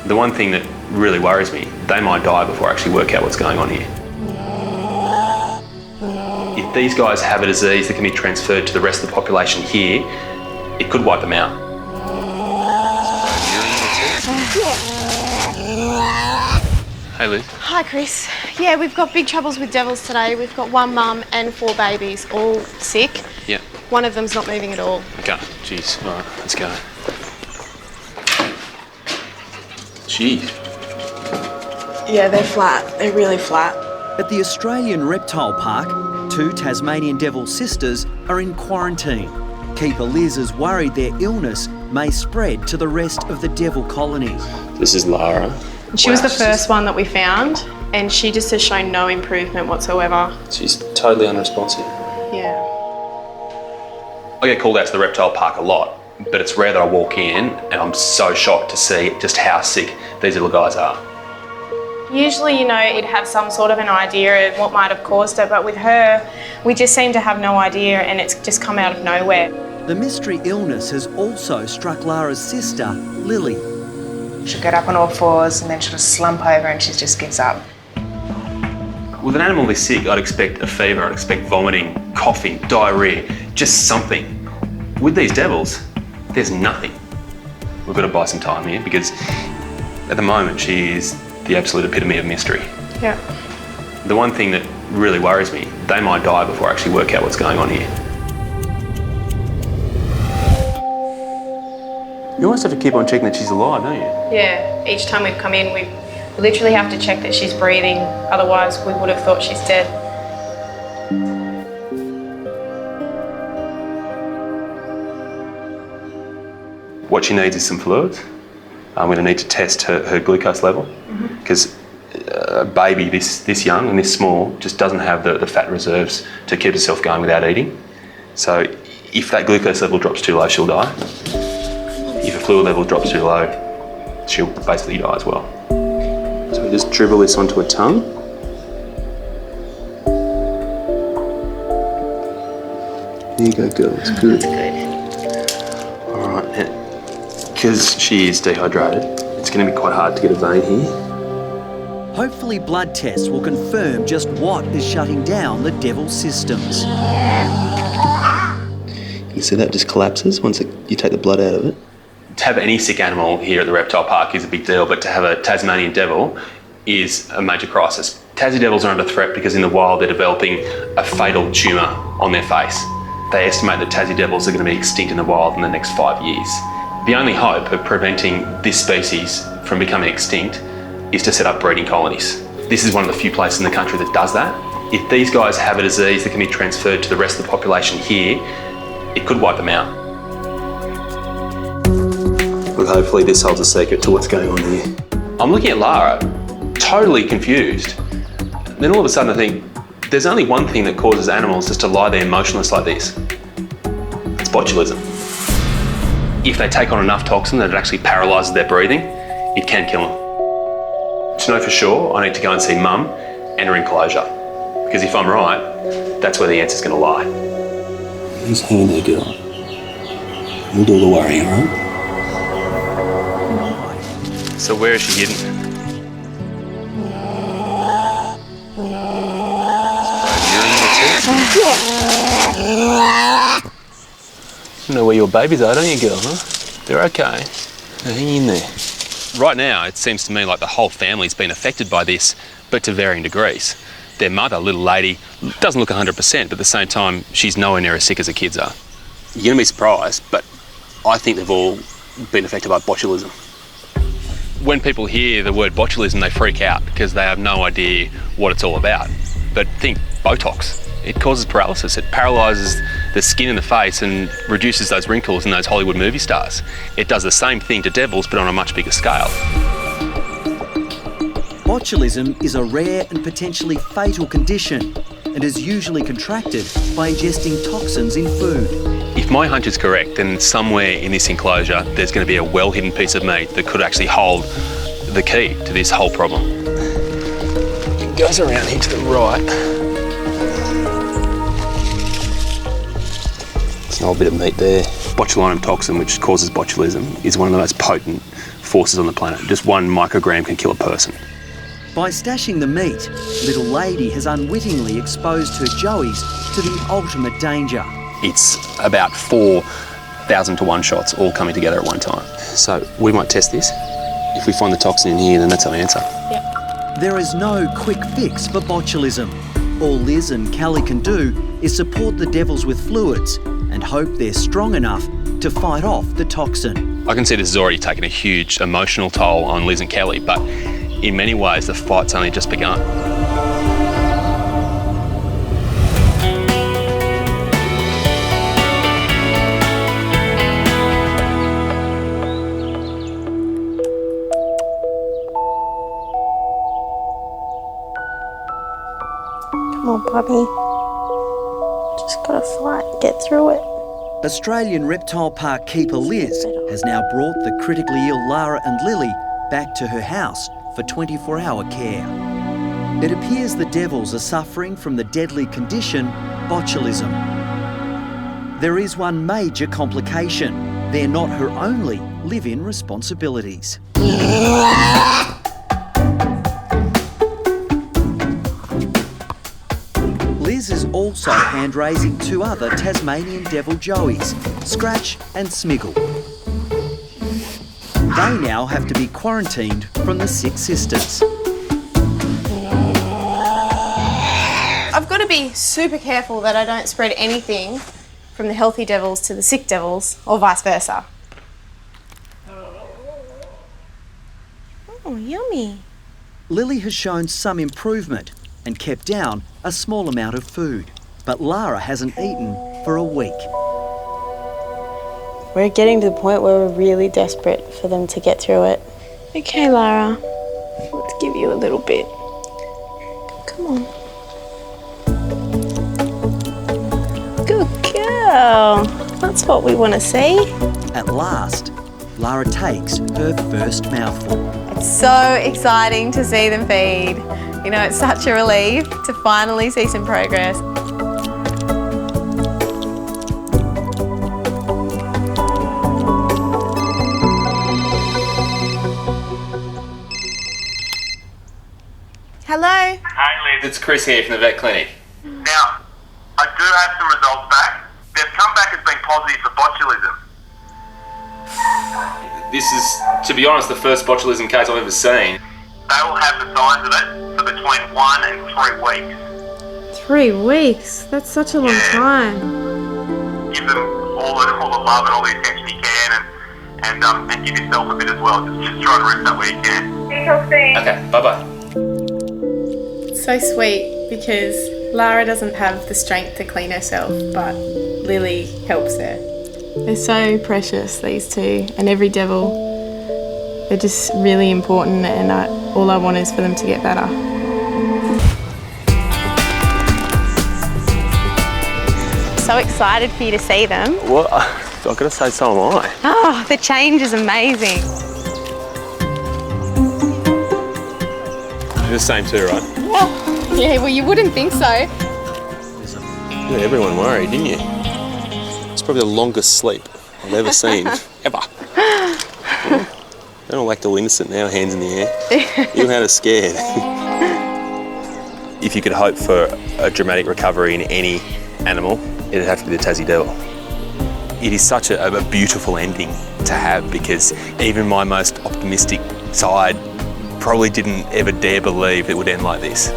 The one thing that really worries me, they might die before I actually work out what's going on here. If these guys have a disease that can be transferred to the rest of the population here, it could wipe them out. Hey Liz. Hi Chris. Yeah, we've got big troubles with devils today. We've got one mum and 4 babies, all sick. Yeah. One of them's not moving at all. Okay, jeez, all right, let's go. Jeez. Yeah, they're flat. They're really flat. At the Australian Reptile Park, 2 Tasmanian Devil sisters are in quarantine. Keeper Liz is worried their illness may spread to the rest of the devil colony. This is Lara. She was the first one that we found, and she just has shown no improvement whatsoever. She's totally unresponsive. Yeah. I get called out to the reptile park a lot, but it's rare that I walk in and I'm so shocked to see just how sick these little guys are. Usually, you know, you'd have some sort of an idea of what might have caused it, but with her, we just seem to have no idea, and it's just come out of nowhere. The mystery illness has also struck Lara's sister, Lily. She'll get up on all fours and then she'll slump over and she just gives up. With an animal this sick, I'd expect a fever, I'd expect vomiting, coughing, diarrhoea, just something. With these devils, there's nothing. We've got to buy some time here because at the moment she is the absolute epitome of mystery. Yeah. The one thing that really worries me, they might die before I actually work out what's going on here. You almost have to keep on checking that she's alive, don't you? Yeah, each time we've come in, we literally have to check that she's breathing, otherwise we would have thought she's dead. What she needs is some fluids. I'm going to need to test her glucose level because a baby this young and this small just doesn't have the fat reserves to keep herself going without eating. So if that glucose level drops too low, she'll die. If the fluid level drops too low, she'll basically die as well. So we just dribble this onto her tongue. There you go, girl, it's good. That's good. All right, now, because she is dehydrated, it's going to be quite hard to get a vein here. Hopefully blood tests will confirm just what is shutting down the devil's systems. You see that just collapses once you take the blood out of it? To have any sick animal here at the reptile park is a big deal, but to have a Tasmanian devil is a major crisis. Tassie devils are under threat because in the wild they're developing a fatal tumour on their face. They estimate that Tassie devils are going to be extinct in the wild in the next 5 years. The only hope of preventing this species from becoming extinct is to set up breeding colonies. This is one of the few places in the country that does that. If these guys have a disease that can be transferred to the rest of the population here, it could wipe them out. But hopefully this holds a secret to what's going on here. I'm looking at Lara, totally confused. Then all of a sudden I think, there's only one thing that causes animals just to lie there motionless like this. It's botulism. If they take on enough toxin that it actually paralyses their breathing, it can kill them. To know for sure, I need to go and see Mum and her enclosure. Because if I'm right, that's where the answer's going to lie. Just hang there, girl. We'll do all the worrying, all right? So where is she hidden? You know where your babies are, don't you, girl, huh? They're okay. They're hanging in there. Right now, it seems to me like the whole family's been affected by this, but to varying degrees. Their mother, little lady, doesn't look 100%, but at the same time, she's nowhere near as sick as the kids are. You're going to be surprised, but I think they've all been affected by botulism. When people hear the word botulism, they freak out because they have no idea what it's all about. But think Botox. It causes paralysis. It paralyses the skin in the face and reduces those wrinkles in those Hollywood movie stars. It does the same thing to devils, but on a much bigger scale. Botulism is a rare and potentially fatal condition and is usually contracted by ingesting toxins in food. If my hunch is correct, then somewhere in this enclosure there's going to be a well-hidden piece of meat that could actually hold the key to this whole problem. It goes around here to the right. There's an old bit of meat there. Botulinum toxin, which causes botulism, is one of the most potent forces on the planet. Just 1 microgram can kill a person. By stashing the meat, little lady has unwittingly exposed her joeys to the ultimate danger. It's about 4,000 to 1 shots all coming together at one time. So we might test this. If we find the toxin in here, then that's our answer. Yep. There is no quick fix for botulism. All Liz and Callie can do is support the devils with fluids and hope they're strong enough to fight off the toxin. I can see this has already taken a huge emotional toll on Liz and Kelly, but in many ways the fight's only just begun. Come on, puppy. Just gotta fight, get through it. Australian Reptile Park keeper Liz has now brought the critically ill Lara and Lily back to her house for 24-hour care. It appears the devils are suffering from the deadly condition, botulism. There is one major complication. They're not her only live-in responsibilities. Liz is also hand-raising 2 other Tasmanian Devil joeys, Scratch and Smiggle. They now have to be quarantined from the sick sisters. I've got to be super careful that I don't spread anything from the healthy devils to the sick devils, or vice versa. Oh, yummy. Lily has shown some improvement and kept down a small amount of food, but Lara hasn't eaten for a week. We're getting to the point where we're really desperate for them to get through it. Okay, Lara, let's give you a little bit. Come on. Good girl. That's what we want to see. At last, Lara takes her first mouthful. It's so exciting to see them feed. You know, it's such a relief to finally see some progress. Hello? Hey Liz, it's Chris here from the vet clinic. Now, I do have some results back. They've come back as being positive for botulism. This is, to be honest, the first botulism case I've ever seen. They will have the signs of it for between 1 and 3 weeks. 3 weeks? That's such a long time. Give them all the love and all the attention you can, and give yourself a bit as well. Just try to rest up where you can. Okay, bye-bye. So sweet because Lara doesn't have the strength to clean herself, but Lily helps her. They're so precious, these two, and every devil. They're just really important, and all I want is for them to get better. So excited for you to see them. Well, I've got to say, so am I. Oh, the change is amazing. You're the same too, right? Yeah, well, you wouldn't think so. Yeah, everyone worried, didn't you? It's probably the longest sleep I've ever seen, ever. They're all act all innocent now, hands in the air. You had us scared. If you could hope for a dramatic recovery in any animal, it'd have to be the Tassie devil. It is such a beautiful ending to have, because even my most optimistic side probably didn't ever dare believe it would end like this.